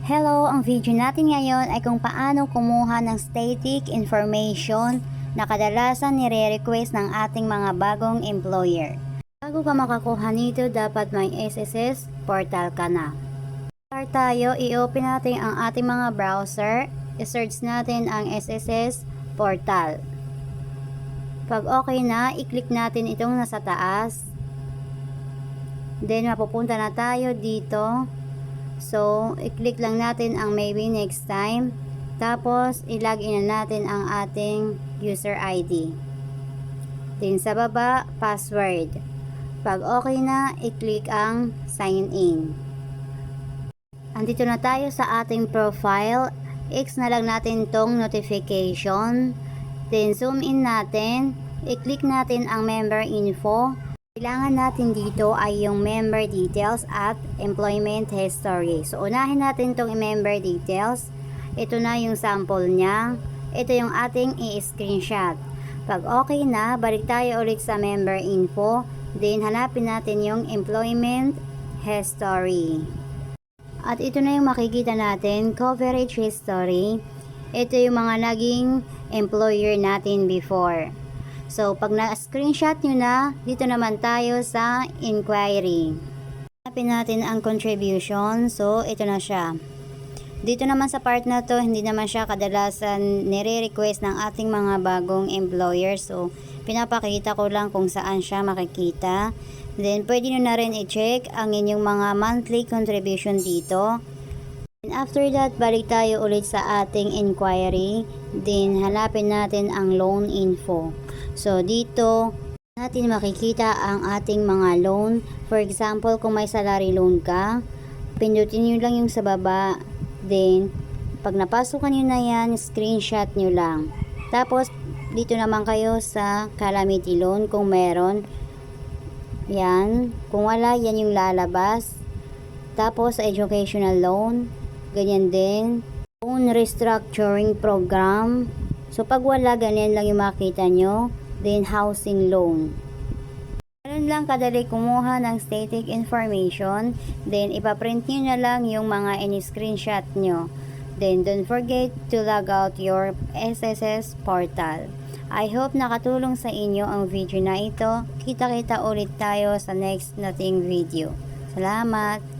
Hello! Ang video natin ngayon ay kung paano kumuha ng static information na kadalasan nire-request ng ating mga bagong employer. Bago ka makakuha nito, dapat may SSS portal ka na. Start tayo, i-open natin ang ating mga browser, i-search natin ang SSS portal. Pag okay na, i-click natin itong nasa taas. Then mapupunta na tayo dito. So, i-click lang natin ang maybe next time. Tapos, i-login na natin ang ating user ID. Then, sa baba, password. Pag okay na, i-click ang sign in. Andito na tayo sa ating profile. X na lang natin tong notification. Then, zoom in natin. I-click natin ang member info. Kailangan natin dito ay yung member details at employment history. So, unahin natin itong member details. Ito na yung sample niya. Ito yung ating i-screenshot. Pag okay na, balik tayo ulit sa member info. Then, hanapin natin yung employment history. At ito na yung makikita natin, coverage history. Ito yung mga naging employer natin before. So, pag na-screenshot nyo na, dito naman tayo sa inquiry. Hanapin natin ang contribution. So, ito na siya. Dito naman sa part na to, hindi naman siya kadalasan nire-request ng ating mga bagong employer. So, pinapakita ko lang kung saan siya makikita. Then, pwede nyo na rin i-check ang inyong mga monthly contribution dito. And after that, balik tayo ulit sa ating inquiry. Then, hanapin natin ang loan info. So, dito natin makikita ang ating mga loan. For example, kung may salary loan ka, pindutin nyo lang yung sa baba. Then, pag napasukan nyo na yan, screenshot nyo lang. Tapos, dito naman kayo sa calamity loan kung meron. Yan. Kung wala, yan yung lalabas. Tapos, sa educational loan, ganyan din. Loan restructuring program. So, pag wala, ganyan lang yung makita nyo. Then, housing loan. Ganun lang kadali kumuha ng static information. Then, ipaprint nyo na lang yung mga in-screenshot nyo. Then, don't forget to log out your SSS portal. I hope nakatulong sa inyo ang video na ito. Kita-kita ulit tayo sa next nating video. Salamat!